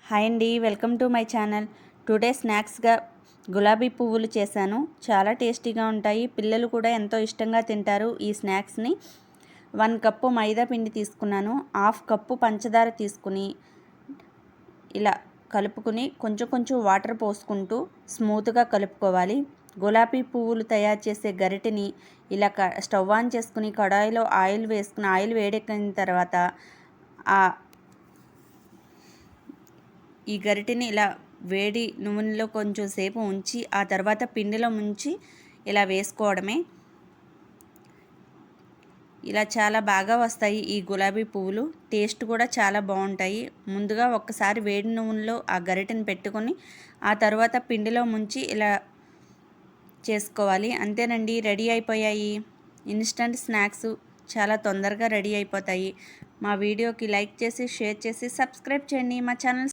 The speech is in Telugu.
హాయ్ అండి, welcome to my channel. Today స్నాక్స్గా గులాబీ పువ్వులు చేశాను. చాలా టేస్టీగా ఉంటాయి. పిల్లలు కూడా ఎంతో ఇష్టంగా తింటారు ఈ స్నాక్స్ని. 1 కప్పు మైదా పిండి తీసుకున్నాను. 1/2 కప్పు పంచదార తీసుకుని ఇలా కలుపుకుని కొంచెం కొంచెం వాటర్ పోసుకుంటూ స్మూత్గా కలుపుకోవాలి. గులాబీ పువ్వులు తయారు చేసే గరిటెని ఇలా స్టవ్ ఆన్ చేసుకుని కడాయిలో ఆయిల్ వేసుకుని ఆయిల్ వేడెక్కిన తర్వాత ఈ గరిటెని ఇలా వేడి నూనెలో కొంచెం సేపు ఉంచి ఆ తర్వాత పిండిలో ముంచి ఇలా వేసుకోవడమే. ఇలా చాలా బాగా వస్తాయి ఈ గులాబీ పువ్వులు. టేస్ట్ కూడా చాలా బాగుంటాయి. ముందుగా ఒక్కసారి వేడి నూనెలో ఆ గరిటెని పెట్టుకొని ఆ తర్వాత పిండిలో ముంచి ఇలా చేసుకోవాలి. అంతేనండి, రెడీ అయిపోయాయి. ఇన్స్టంట్ స్నాక్స్ చాలా తొందరగా రెడీ అయిపోతాయి. మా వీడియోకి లైక్ చేసి షేర్ చేసి సబ్స్క్రైబ్ చేయండి. మా ఛానల్